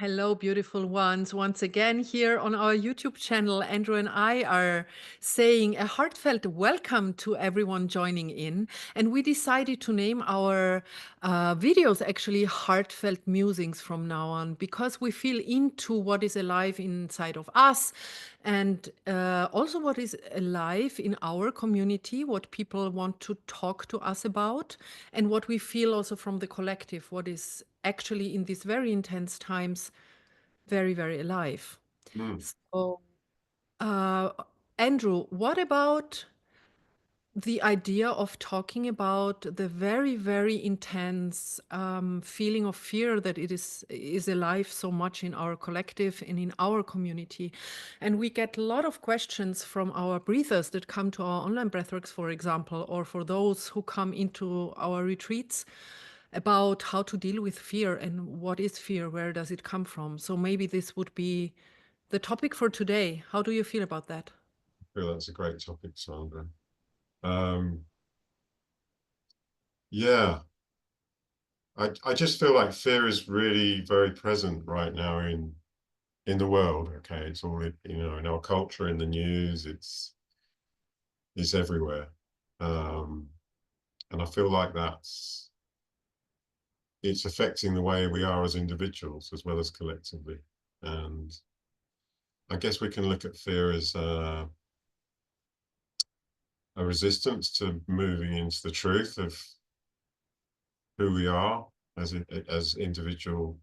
Hello, beautiful ones. Once again, here on our YouTube channel, Andrew and I are saying a heartfelt welcome to everyone joining in. And we decided to name our videos actually Heartfelt Musings from now on because we feel into what is alive inside of us and also what is alive in our community, what people want to talk to us about, and what we feel also from the collective, what is actually in these very intense times very, very alive. Mm. So, uh, Andrew, what about the idea of talking about the very, very intense feeling of fear that it is alive so much in our collective and in our community? And we get a lot of questions from our breathers that come to our online breathworks, for example, or for those who come into our retreats about how to deal with fear and what is fear, where does it come from. So maybe this would be the topic for today. How do you feel about that? I feel that's a great topic, Sandra. Um, yeah, I just feel like fear is really very present right now in the world. Okay, it's all in our culture, in the news. It's everywhere, um, and I feel like it's affecting the way we are as individuals as well as collectively. And I guess we can look at fear as a resistance to moving into the truth of who we are as individual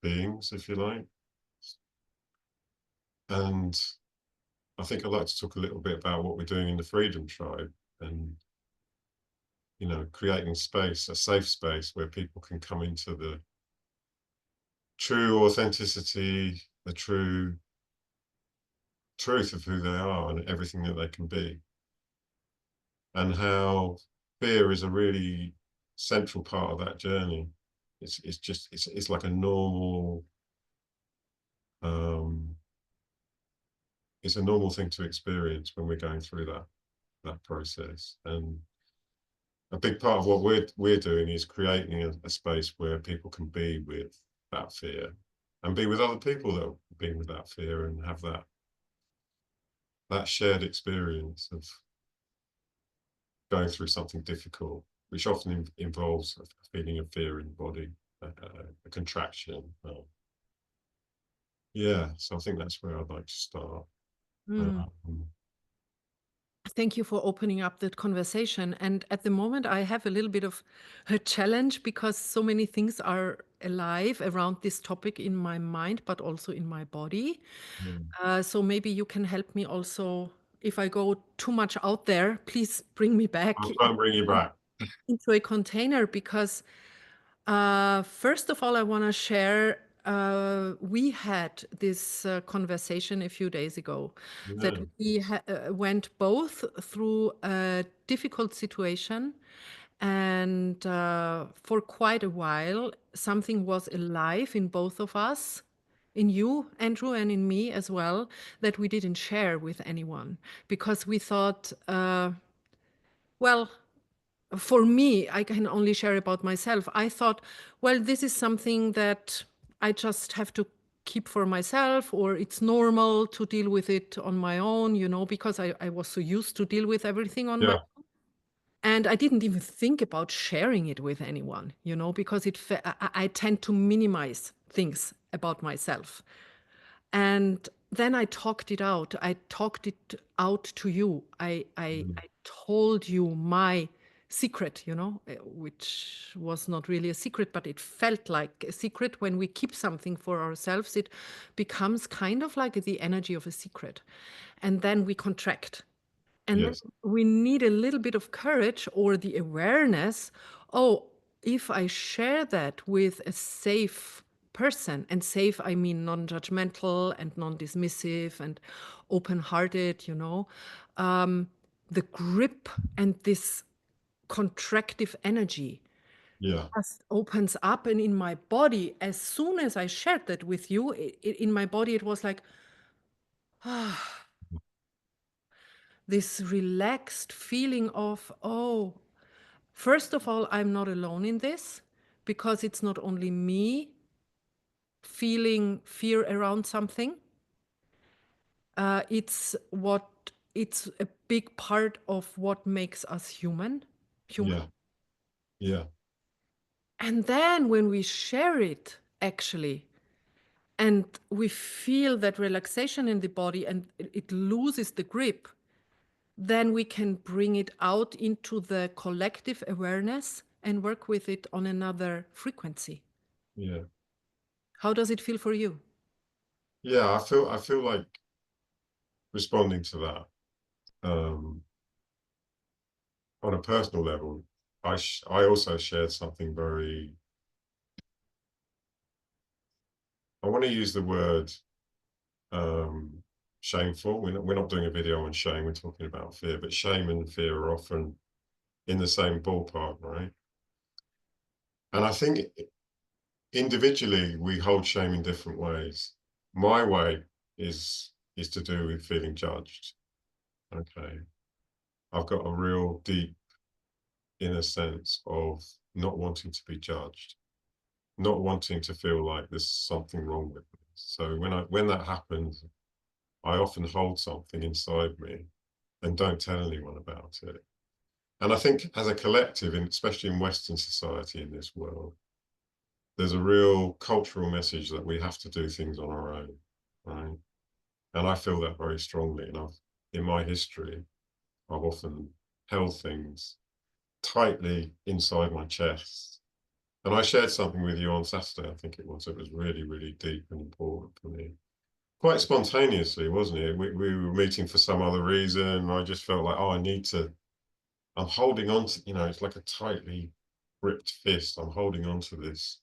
beings, if you like. And I think I'd like to talk a little bit about what we're doing in the Freedom Tribe and, creating space, a safe space where people can come into the true authenticity, the true truth of who they are and everything that they can be. And how fear is a really central part of that journey. It's like a normal um it's a normal thing to experience when we're going through that process. And a big part of what we're doing is creating a space where people can be with that fear and be with other people that are being with that fear and have that shared experience of going through something difficult, which often involves a feeling of fear in the body, a contraction. Yeah, so I think that's where I'd like to start. Mm. Um, Thank you for opening up that conversation. And at the moment, I have a little bit of a challenge because so many things are alive around this topic in my mind, but also in my body. mm. So maybe you can help me also. If I go too much out there, please bring me back I'll try and bring you back. into a container because first of all, I want to share. We had this conversation a few days ago that Yeah, we went both through a difficult situation, and for quite a while, something was alive in both of us, in you, Andrew, and in me as well, that we didn't share with anyone because we thought, well, for me, I can only share about myself. I thought, well, this is something that I just have to keep for myself, or it's normal to deal with it on my own, because I was so used to deal with everything on my yeah, and I didn't even think about sharing it with anyone, because I tend to minimize things about myself. And then I talked it out. I talked it out to you. mm, I told you my secret, which was not really a secret, but it felt like a secret. When we keep something for ourselves, it becomes kind of like the energy of a secret. And then we contract. And then yes, we need a little bit of courage or the awareness. Oh, if I share that with a safe person, and safe, I mean non judgmental and non dismissive and open hearted, um, the grip and this contractive energy yeah, just opens up. And in my body, as soon as I shared that with you, in my body, it was like, ah, this relaxed feeling of, oh, first of all, I'm not alone in this because it's not only me feeling fear around something. It's a big part of what makes us human. Yeah. Yeah. And then when we share it, actually, and we feel that relaxation in the body and it loses the grip, then we can bring it out into the collective awareness and work with it on another frequency. Yeah. How does it feel for you? Yeah. I feel like responding to that, um, on a personal level, I also shared something very, I want to use the word, um, shameful. We're not doing a video on shame, we're talking about fear, but shame and fear are often in the same ballpark, right? And I think individually we hold shame in different ways. My way is to do with feeling judged. Okay. I've got a real deep inner sense of not wanting to be judged, not wanting to feel like there's something wrong with me. So when that happens, I often hold something inside me and don't tell anyone about it. And I think as a collective, especially in Western society in this world, there's a real cultural message that we have to do things on our own, right? And I feel that very strongly. And in my history, I've often held things tightly inside my chest. And I shared something with you on Saturday, I think it was. It was really, really deep and important for me. Quite spontaneously, wasn't it? We were meeting for some other reason. And I just felt like, oh, I'm holding on to, it's like a tightly gripped fist. I'm holding on to this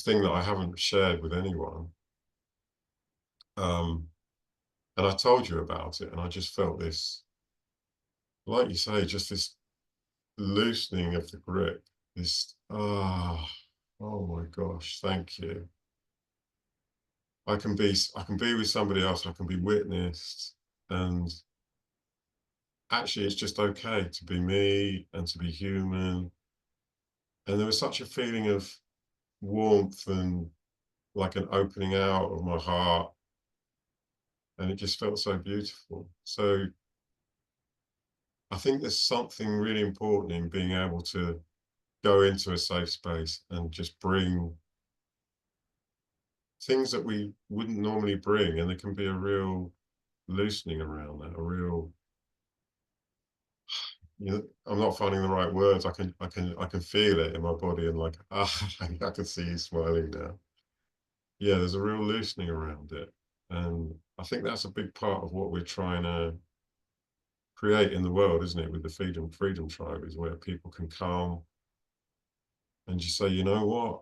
thing that I haven't shared with anyone. Um, and I told you about it, and I just felt this, like you say, just this loosening of the grip. This, oh my gosh, thank you. I can be with somebody else. I can be witnessed, and actually, it's just okay to be me and to be human. And there was such a feeling of warmth and like an opening out of my heart, and it just felt so beautiful. So I think there's something really important in being able to go into a safe space and just bring things that we wouldn't normally bring, and there can be a real loosening around that, a real, I'm not finding the right words. I can feel it in my body, and like, I can see you smiling now. Yeah, there's a real loosening around it. And I think that's a big part of what we're trying to create in the world, isn't it? With the Freedom Tribe, is where people can come and just say, you know what?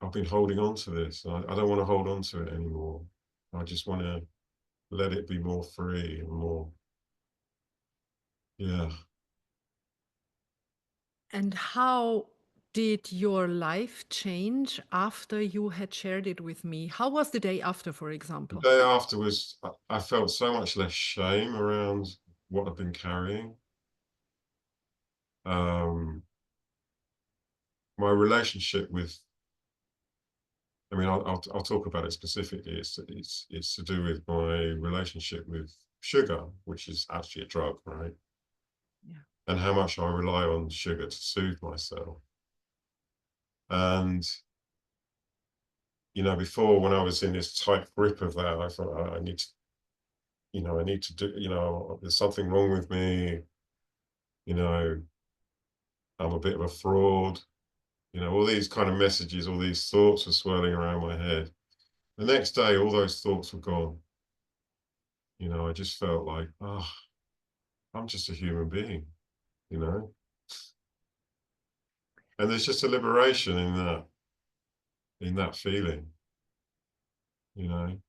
I've been holding on to this. I don't want to hold on to it anymore. I just want to let it be more free and more, yeah. And how did your life change after you had shared it with me? How was the day after, for The example? day after was, I felt so much less shame around what I've been carrying. Um, my relationship with, I mean, I'll talk about it specifically. It's to do with my relationship with sugar, which is actually a drug, right? Yeah. And how much I rely on sugar to soothe myself. And before, when I was in this tight grip of that, I thought, I need to, I need to do, there's something wrong with me. You know, I'm a bit of a fraud. All these kind of messages, all these thoughts were swirling around my head. The next day, all those thoughts were gone. I just felt like, I'm just a human being, you know? And there's just a liberation in that feeling, you know?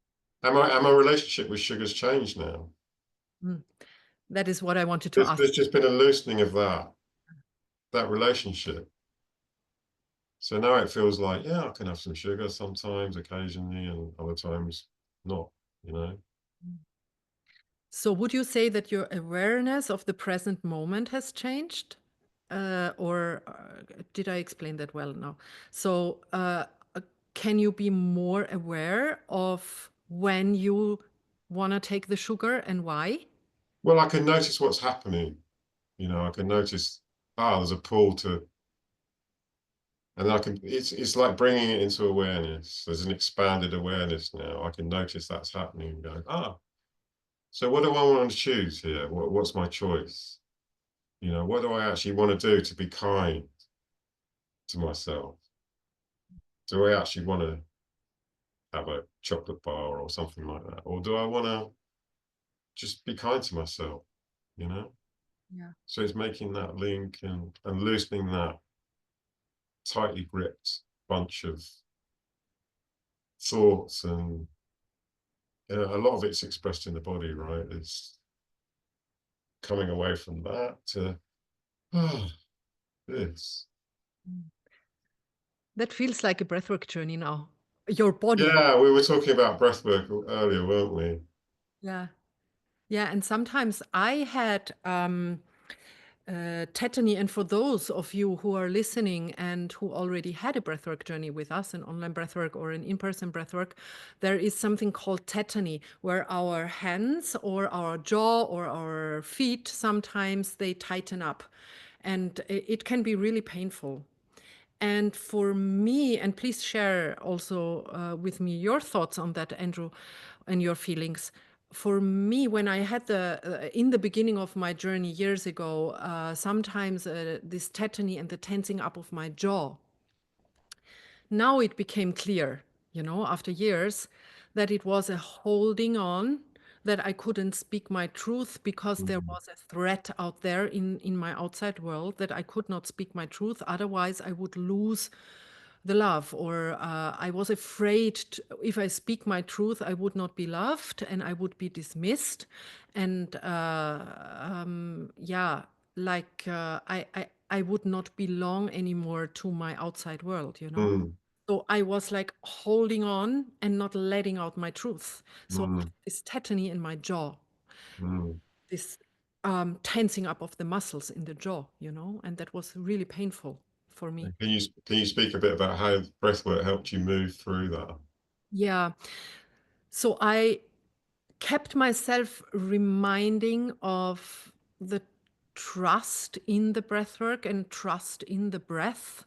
And my relationship with sugar's changed now. Mm. That is what I wanted to There's ask. just been a loosening of that relationship. So now it feels like, yeah, I can have some sugar sometimes, occasionally, and other times not, you know? So, would you say that your awareness of the present moment has changed? or did I explain that well now? So, can you be more aware of when you want to take the sugar and why? Well, I can notice what's happening. I can notice, there's a pull to, and I can, it's like bringing it into awareness. There's an expanded awareness now. I can notice that's happening and go, so what do I want to choose here? What's my choice? What do I actually want to do to be kind to myself? Do I actually want to have a chocolate bar or something like that? Or do I want to just be kind to myself, you know? Yeah. So it's making that link and loosening that tightly gripped bunch of thoughts. And a lot of it's expressed in the body, right? It's coming away from that to this. Mm. That feels like a breathwork journey now. Your body. Yeah, we were talking about breathwork earlier, weren't we? Yeah. Yeah. And sometimes I had tetany. And for those of you who are listening and who already had a breathwork journey with us, an online breathwork or an in-person breathwork, there is something called tetany, where our hands or our jaw or our feet sometimes they tighten up, and it can be really painful. And for me, and please share also with me your thoughts on that, Andrew, and your feelings. For me, when I had in the beginning of my journey years ago, sometimes this tetany and the tensing up of my jaw, now it became clear, after years, that it was a holding on, that I couldn't speak my truth because there Mm, was a threat out there in my outside world, that I could not speak my truth. Otherwise, I would lose the love, or I was afraid if I speak my truth, I would not be loved and I would be dismissed. And yeah, like I would not belong anymore to my outside world. mm, So I was like holding on and not letting out my truth. So I had mm, this tetany in my jaw, mm. this tensing up of the muscles in the jaw, and that was really painful for me. Can you speak a bit about how breathwork helped you move through that? Yeah. So I kept myself reminding of the trust in the breathwork and trust in the breath,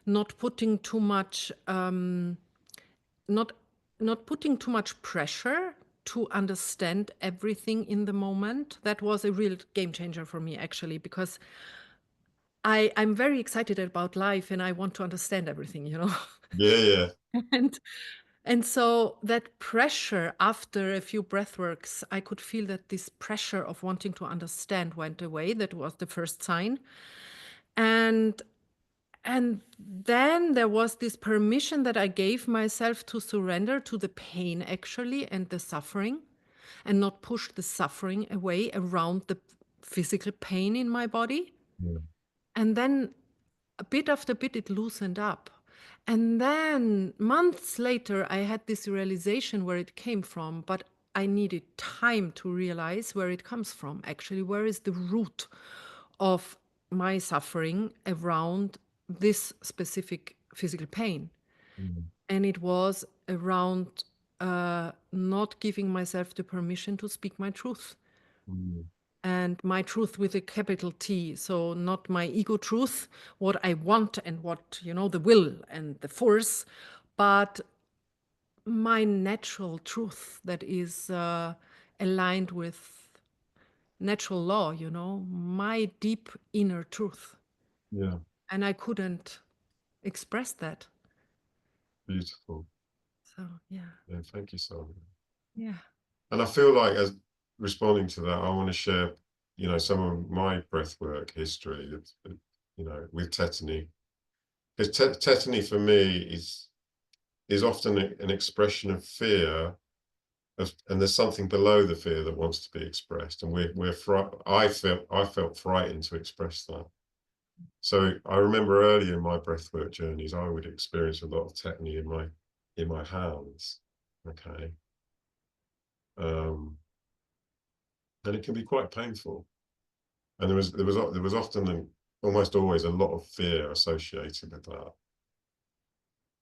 not putting too much not not putting too much pressure to understand everything in the moment. That was a real game changer for me, actually, because I'm very excited about life and I want to understand everything. Yeah, yeah. and and so that pressure, after a few breathworks, I could feel that this pressure of wanting to understand went away. That was the first sign. And and then there was this permission that I gave myself to surrender to the pain, actually, and the suffering, and not push the suffering away around the physical pain in my body. Yeah. And then bit after bit, it loosened up. And then months later, I had this realization where it came from, but I needed time to realize where it comes from. Actually, where is the root of my suffering around this specific physical pain? Mm, And it was around not giving myself the permission to speak my truth, mm, and my truth with a capital T. So not my ego truth, what I want and what, the will and the force, but my natural truth that is aligned with natural law, my deep inner truth. yeah. And I couldn't express that. Beautiful. So, yeah. Yeah, thank you, Sandra. Yeah. And I feel like, as responding to that, I want to share, some of my breathwork history, with tetany. Because tetany for me is often an expression of fear, and there's something below the fear that wants to be expressed, and I felt frightened to express that. So I remember early in my breathwork journeys, I would experience a lot of tetany in my hands. Okay. Um, and it can be quite painful. And there was often almost always a lot of fear associated with that.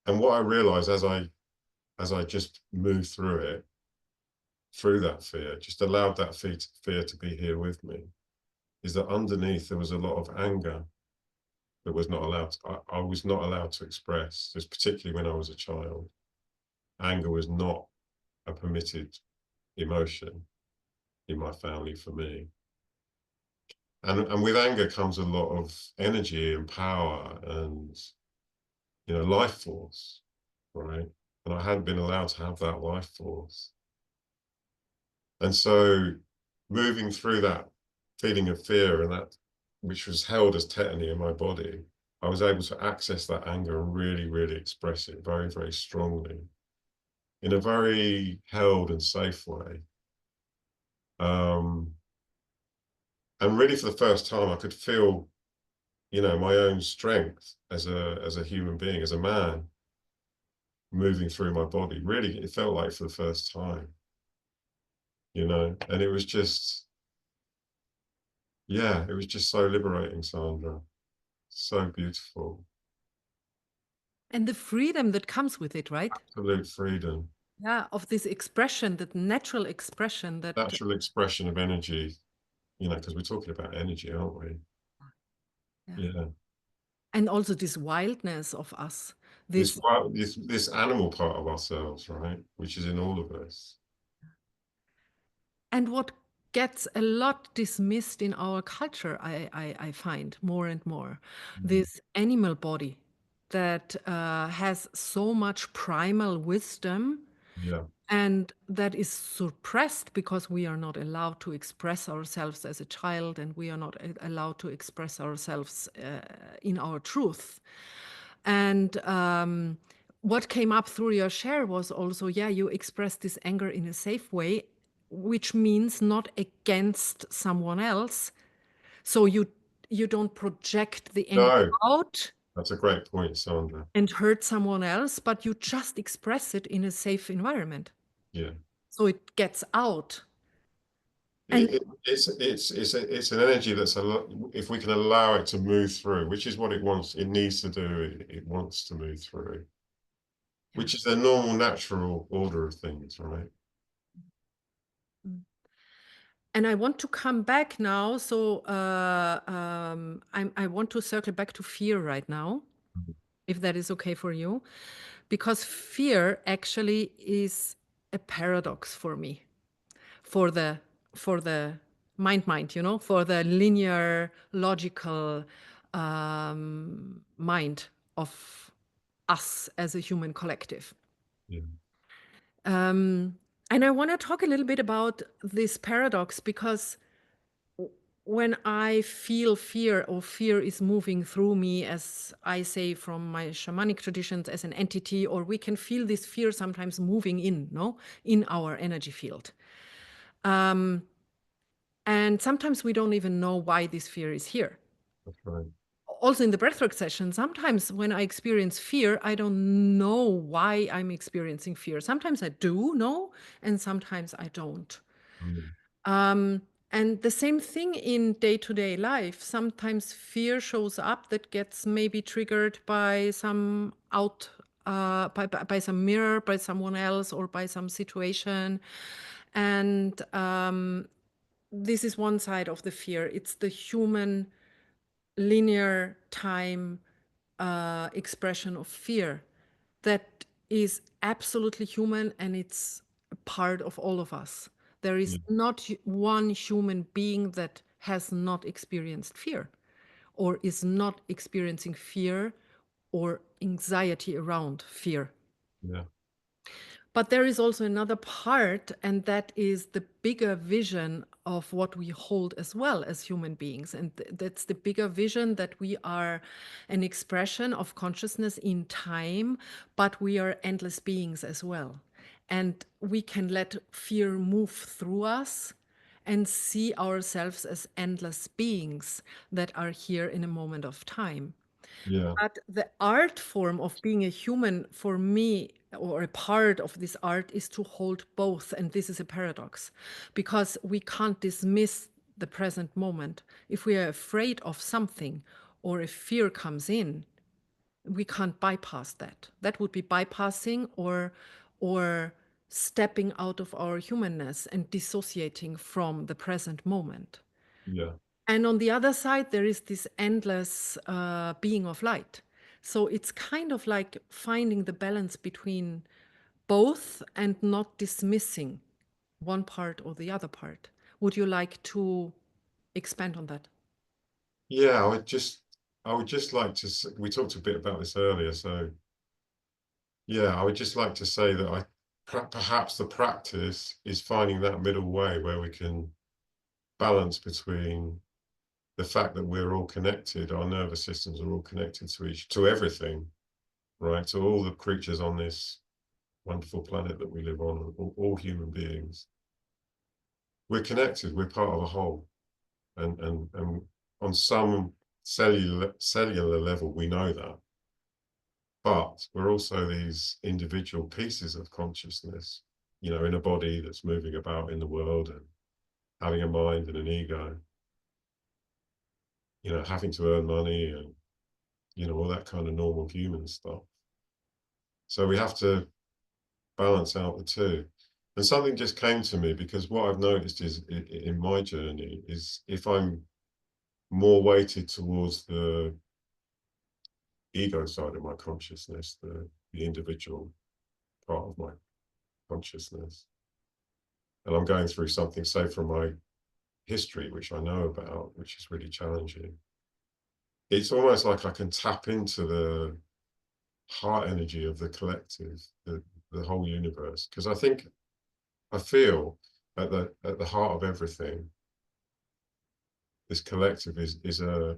And what I realized as I just moved through it, through that fear, just allowed that fear to be here with me, is that underneath there was a lot of anger that was not allowed to, I was not allowed to express, just particularly when I was a child. Anger was not a permitted emotion in my family for me. And with anger comes a lot of energy and power and, you know, life force, right? And I hadn't been allowed to have that life force. And so moving through that feeling of fear and that, which was held as tetany in my body, I was able to access that anger and really, really express it very, very strongly in a very held and safe way. Um, and really, for the first time, I could feel, you know, my own strength as a human being, as a man, moving through my body. Really, it felt like for the first time, you know, and it was just, yeah, it was just so liberating, Sandra. So beautiful. And the freedom that comes with it, right? Absolute freedom. Yeah, of this expression, that natural expression that, Natural expression of energy, you know, because we're talking about energy, aren't we? yeah. Yeah. And also this wildness of us, This this, this animal part of ourselves, right? Which is in all of us. and what gets a lot dismissed in our culture, I find more and more, Mm. this animal body that has so much primal wisdom Yeah. and that is suppressed because we are not allowed to express ourselves as a child and we are not allowed to express ourselves in our truth. And what came up through your share was also, yeah, you expressed this anger in a safe way, which means not against someone else. So you don't project the anger No, out that's a great point, Sandra. and hurt someone else, but you just express it in a safe environment. Yeah. So it gets out. And It's an energy that's a lot, if we can allow it to move through, which is what it wants, it needs to do, it wants to move through, yeah. which is the normal, natural order of things, right? Mm. And I want to come back now. So I want to circle back to fear right now, Mhm. if that is okay for you, because fear actually is a paradox for me, for the mind, for the linear, logical mind of us as a human collective. Yeah. Um, and I want to talk a little bit about this paradox because when I feel fear or fear is moving through me, as I say from my shamanic traditions, as an entity, or we can feel this fear sometimes moving in, no, in our energy field. Um, and sometimes we don't even know why this fear is here. That's right. Also in the breathwork session, sometimes when I experience fear, I don't know why I'm experiencing fear. Sometimes I do know, and sometimes I don't. Mm. Um, and the same thing in day-to-day life. Sometimes fear shows up that gets maybe triggered by some by some mirror, by someone else, or by some situation. And this is one side of the fear. It's the human linear time expression of fear that is absolutely human and it's a part of all of us. There is Yeah. not one human being that has not experienced fear or is not experiencing fear or anxiety around fear. Yeah. But there is also another part, and that is the bigger vision of what we hold as well as human beings. And that's the bigger vision that we are an expression of consciousness in time, but we are endless beings as well. And we can let fear move through us and see ourselves as endless beings that are here in a moment of time. Yeah. But the art form of being a human, for me, or a part of this art, is to hold both. And this is a paradox because we can't dismiss the present moment. If we are afraid of something, or if fear comes in, we can't bypass that. That would be bypassing or stepping out of our humanness and dissociating from the present moment. Yeah. And on the other side, there is this endless being of light. So it's kind of like finding the balance between both and not dismissing one part or the other part. Would you like to expand on that? Yeah, I would just like to, we talked a bit about this earlier, so yeah, I would just like to say that perhaps the practice is finding that middle way where we can balance between the fact that we're all connected, our nervous systems are all connected to everything, right? To all the creatures on this wonderful planet that we live on, all human beings. We're connected, we're part of a whole. And on some cellular level, we know that. But we're also these individual pieces of consciousness, in a body that's moving about in the world and having a mind and an ego, having to earn money and, all that kind of normal human stuff. So we have to balance out the two. And something just came to me because what I've noticed is in my journey is if I'm more weighted towards the ego side of my consciousness, the individual part of my consciousness, and I'm going through something, say, from my history, which I know about, which is really challenging, it's almost like I can tap into the heart energy of the collective, the whole universe. Because I feel at the heart of everything, this collective is a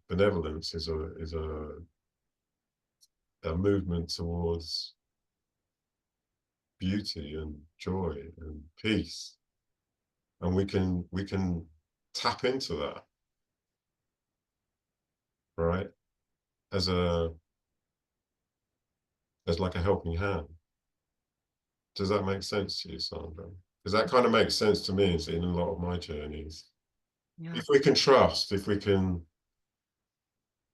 benevolence, is a movement towards beauty and joy and peace, and we can tap into that, right, as a as like a helping hand. Does that make sense to you, Sandra? Because that kind of makes sense to me in a lot of my journeys. Yeah. If we can trust, if we can,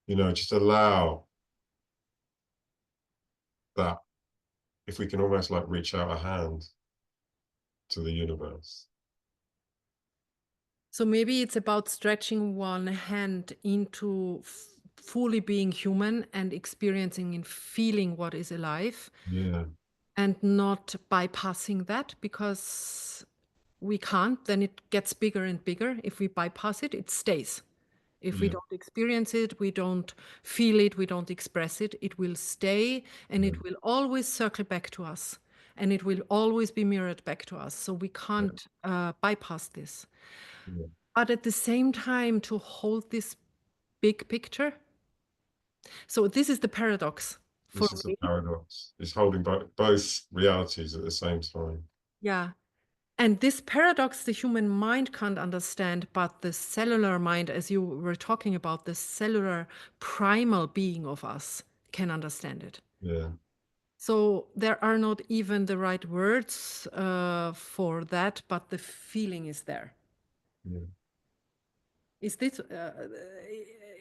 just allow that, if we can almost like reach out a hand to the universe. So maybe it's about stretching one hand into fully being human and experiencing and feeling what is alive Yeah, and not bypassing that because we can't, then it gets bigger and bigger. If we bypass it, it stays. If we yeah, don't experience it, we don't feel it, we don't express it, it will stay and yeah, it will always circle back to us and it will always be mirrored back to us. So we yeah, can't bypass this. yeah. But at the same time, to hold this big picture. So this is the paradox for This is a me. paradox. It's holding both realities at the same time. Yeah. And this paradox, the human mind can't understand, but the cellular mind, as you were talking about, the cellular primal being of us can understand it. Yeah, So there are not even the right words for that, but the feeling is there. yeah. Is this,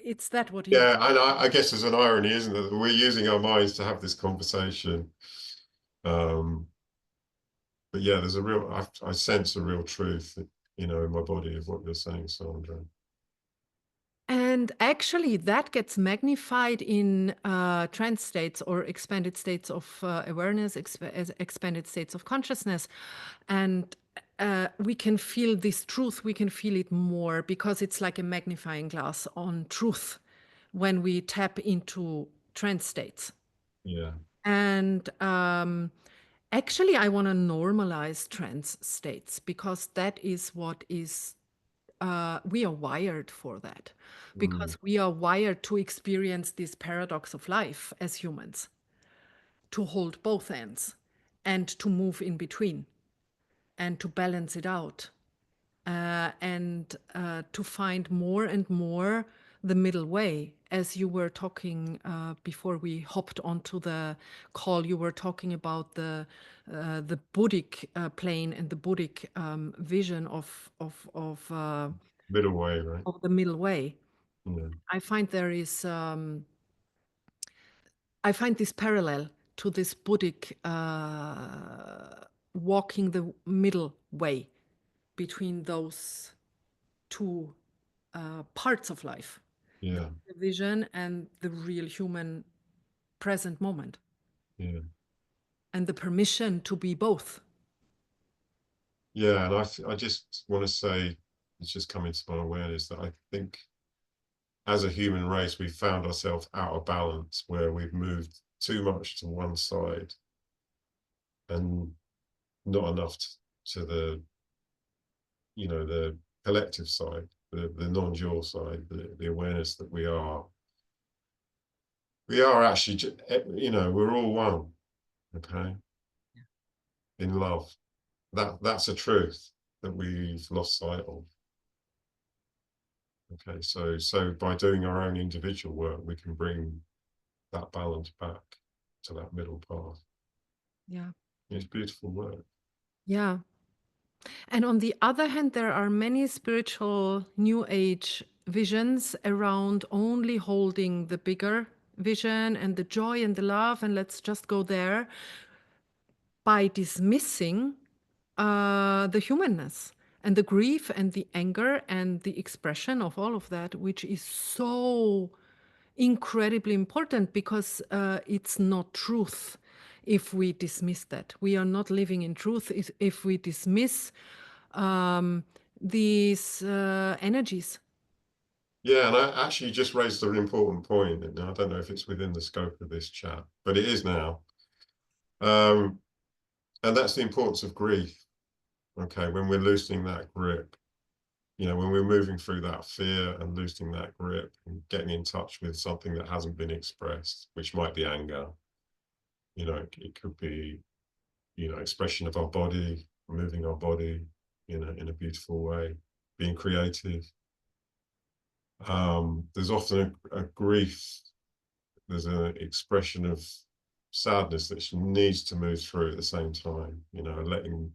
it's that what you, Yeah, and I guess there's an irony, isn't there, that we're using our minds to have this conversation. Um, but yeah, there's I sense a real truth, in my body of what you're saying, Sandra. and actually that gets magnified in trance states or expanded states of awareness, expanded states of consciousness. And we can feel this truth, we can feel it more because it's like a magnifying glass on truth when we tap into trance states. Yeah, And actually, I want to normalize trance states because that is what is, we are wired for that. mm, Because we are wired to experience this paradox of life as humans, to hold both ends and to move in between and to balance it out and to find more and more the middle way. As you were talking before we hopped onto the call, you were talking about the Buddhic plane and the Buddhic vision middle way, right? of the middle way. Yeah. I find there is, I find this parallel to this Buddhic walking the middle way between those two parts of life, Yeah. the vision and the real human present moment, Yeah. and the permission to be both. Yeah. And I just want to say, it's just come into my awareness that I think as a human race, we've found ourselves out of balance where we've moved too much to one side and not enough to the, the collective side, the non-dual side, the awareness that we are actually, we're all one, okay, in love. That's a truth that we've lost sight of. Okay, so by doing our own individual work, we can bring that balance back to that middle path. Yeah. It's beautiful work. Yeah. And on the other hand, there are many spiritual New Age visions around only holding the bigger vision and the joy and the love, and let's just go there by dismissing the humanness and the grief and the anger and the expression of all of that, which is so incredibly important because it's not truth if we dismiss that. We are not living in truth if we dismiss these energies. Yeah, and I actually just raised an important point, and I don't know if it's within the scope of this chat, but it is now. Um, and that's the importance of grief. Okay, when we're loosening that grip, when we're moving through that fear and loosening that grip and getting in touch with something that hasn't been expressed, which might be anger, it could be, expression of our body, moving our body, in a beautiful way, being creative. There's often a grief, there's an expression of sadness that needs to move through at the same time, letting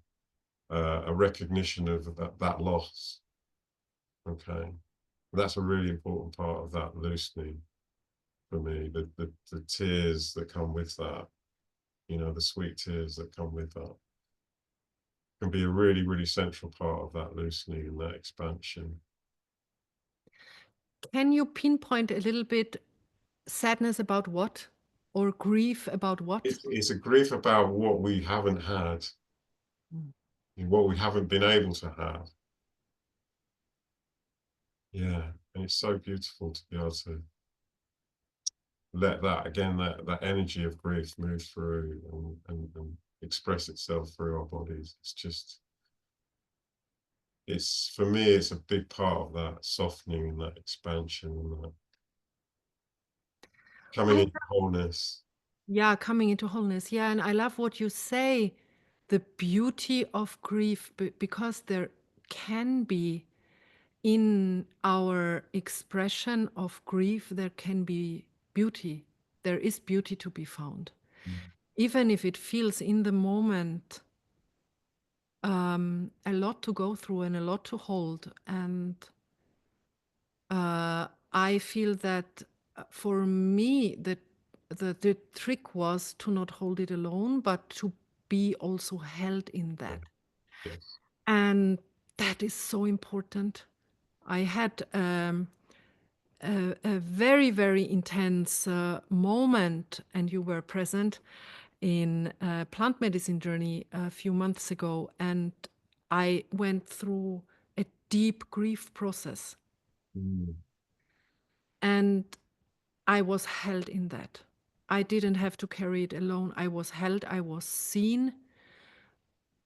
a recognition of that loss. Okay. That's a really important part of that loosening for me. The tears that come with that, the sweet tears that come with that can be a really, really central part of that loosening and that expansion. Can you pinpoint a little bit sadness about what or grief about what? It's a grief about what we haven't had, Mm. what we haven't been able to have. Yeah. And it's so beautiful to be able to let that again, that energy of grief move through and express itself through our bodies. It's for me, it's a big part of that softening and that expansion and that coming I into wholeness. Yeah, coming into wholeness. Yeah, and I love what you say, the beauty of grief, because there can be in our expression of grief, there can be beauty. There is beauty to be found. Mm. Even if it feels in the moment a lot to go through and a lot to hold. And I feel that for me, the trick was to not hold it alone, but to be also held in Yeah. that. Yes. And that is so important. I had a very, very intense moment, and you were present in a plant medicine journey a few months ago. And I went through a deep grief process. Mm. And I was held in that. I didn't have to carry it alone. I was held, I was seen.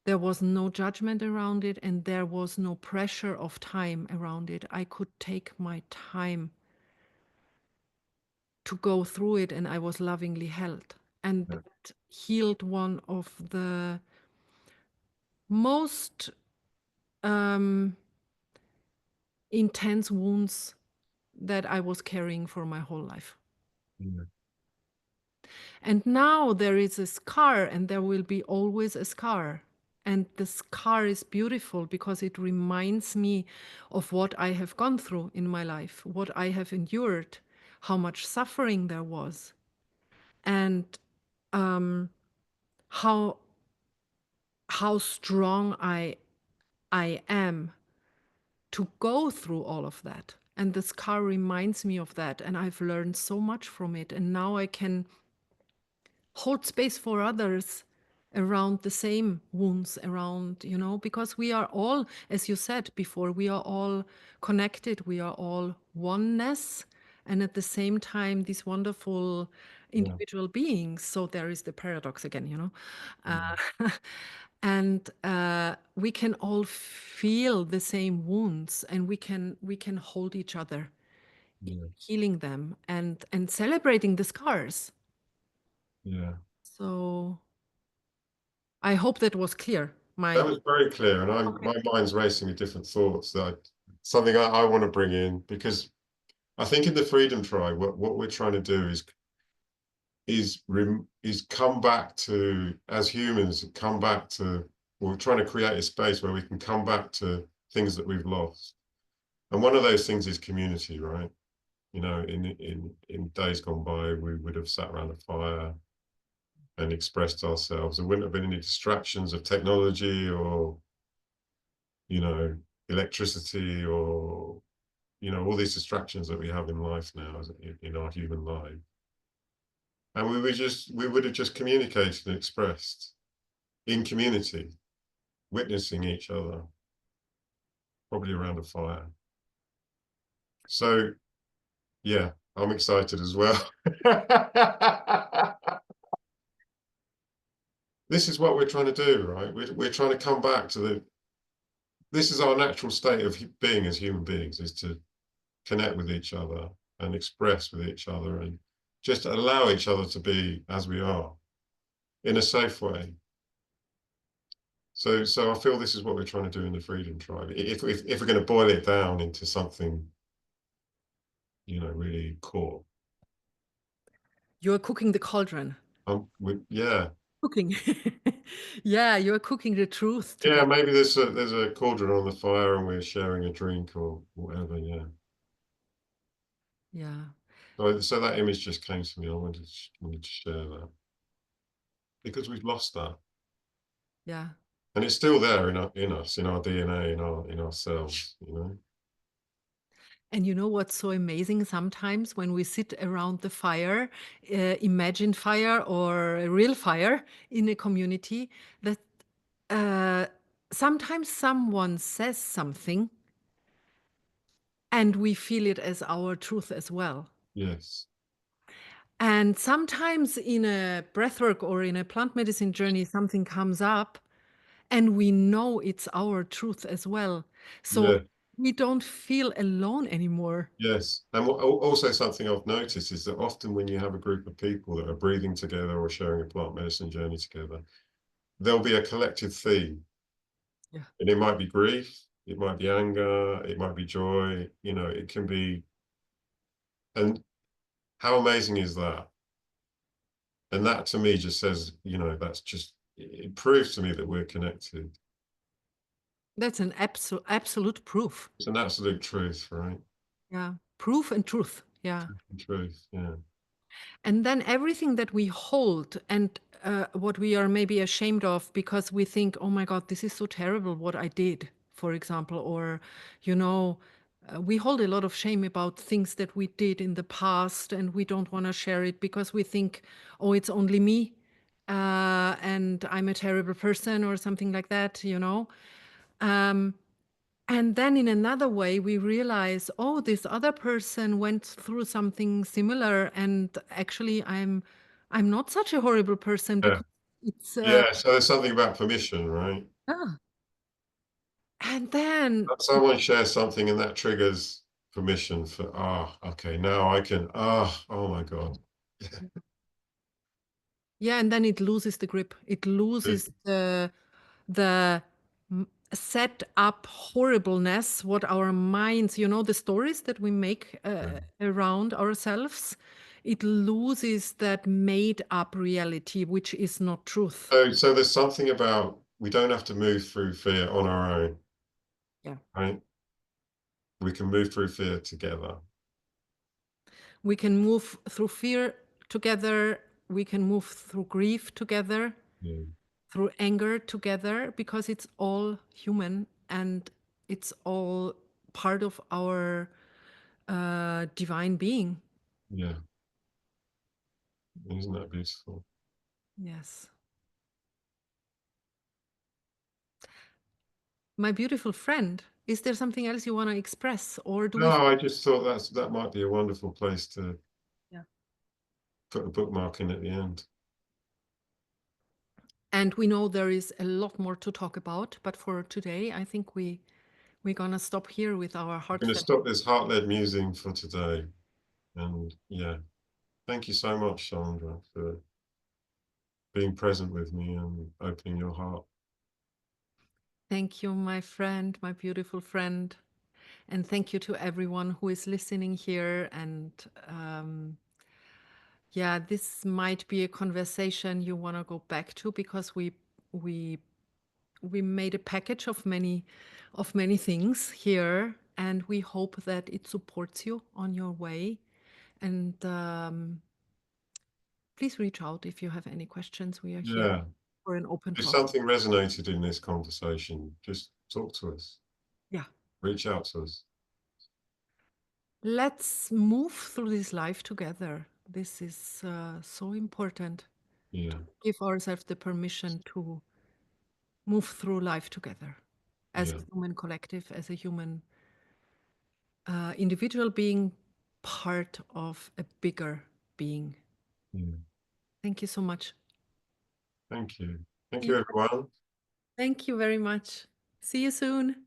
There was no judgment around it, and there was no pressure of time around it. I could take my time to go through it, and I was lovingly held. And Yeah. that healed one of the most um, intense wounds that I was carrying for my whole life. Yeah. And now there is a scar, and there will be always a scar. And the scar is beautiful because it reminds me of what I have gone through in my life, what I have endured, how much suffering there was, and um, how strong I am to go through all of that. And the scar reminds me of that. And I've learned so much from it. And now I can hold space for others around the same wounds, around, because we are all, as you said before, we are all connected, we are all oneness, and at the same time, these wonderful Yeah. individual beings. So there is the paradox again. Mm. And we can all feel the same wounds, and we can hold each other in Yeah. healing them and celebrating the scars. Yeah. So I hope that was clear. That My was very clear, and Okay. my mind's racing with different thoughts that something I want to bring in, because I think in the Freedom Tribe, what we're trying to do is come back to, as humans, come back to, we're trying to create a space where we can come back to things that we've lost. And one of those things is community, right? You know, in days gone by, we would have sat around a fire and expressed ourselves. There wouldn't have been any distractions of technology or, you know, electricity or, you know, all these distractions that we have in life now, in our human life. And we would have just communicated and expressed in community, witnessing each other, probably around a fire. So yeah, I'm excited as well. This is what we're trying to do, right? We're trying to come back to this is our natural state of being as human beings, is to connect with each other and express with each other and just allow each other to be as we are in a safe way. So I feel this is what we're trying to do in the Freedom Tribe. If we're going to boil it down into something, you know, really core. You're cooking the cauldron. Yeah, Cooking. Yeah, you're cooking the truth yeah. together. Maybe there's a cauldron on the fire and we're sharing a drink or whatever. Yeah. Yeah. So that image just came to me. I wanted to share that because we've lost that, Yeah. and it's still there in us, in our DNA, in our cells. You know. And you know what's so amazing sometimes when we sit around the fire, imagined fire or a real fire in a community, that uh, sometimes someone says something and we feel it as our truth as well. Yes. And sometimes in a breathwork or in a plant medicine journey, something comes up and we know it's our truth as well. So Yeah. we don't feel alone anymore. Yes. And also something I've noticed is that often when you have a group of people that are breathing together or sharing a plant medicine journey together, there'll be a collective theme. Yeah. And it might be grief, it might be anger, it might be joy, you know, it can be. And how amazing is that? And that to me just says, you know, it proves to me that we're connected. That's an absolute proof. It's an absolute truth, right? Yeah. Proof and truth. Yeah. Truth, yeah. And then everything that we hold and what we are maybe ashamed of because we think, oh my God, this is so terrible what I did, for example, or, you know, we hold a lot of shame about things that we did in the past and we don't want to share it because we think, oh, it's only me and I'm a terrible person or something like that. Um, and then in another way, we realize, oh, this other person went through something similar, and actually, I'm not such a horrible person Yeah. because it's Yeah. So there's something about permission, right? yeah. And then Someone shares something and that triggers permission for, okay, now I can, oh my God. yeah, and then it loses the grip. It loses the set up horribleness, what our minds, the stories that we make around ourselves. It loses that made up reality, which is not truth. So there's something about we don't have to move through fear on our own, Yeah. right? We can move through fear together. We can move through fear together. We can move through grief together, Yeah, through anger together, because it's all human and it's all part of our divine being. yeah. Isn't that beautiful? Yes. My beautiful friend, is there something else you want to express, or do we? No, I just thought that might be a wonderful place to Yeah. put a bookmark in at the end. And we know there is a lot more to talk about, but for today, I think we're gonna stop here with our I'm going to heartfelt. stop this heart-led musing for today. And yeah, thank you so much, Sandra, for being present with me and opening your heart. Thank you, my friend, my beautiful friend. And thank you to everyone who is listening here. And yeah, this might be a conversation you want to go back to, because we we made a package of many things here, and we hope that it supports you on your way. And please reach out if you have any questions. We are here Yeah. for an open If talk. something resonated in this conversation, just talk to us, Yeah. reach out to us. Let's move through this life together. This is so important to Yeah, give ourselves the permission to move through life together as a yeah, human collective, as a human individual being, part of a bigger being. yeah. Thank you so much. Thank you. Thank See you, you. everyone. Thank you very much. See you soon.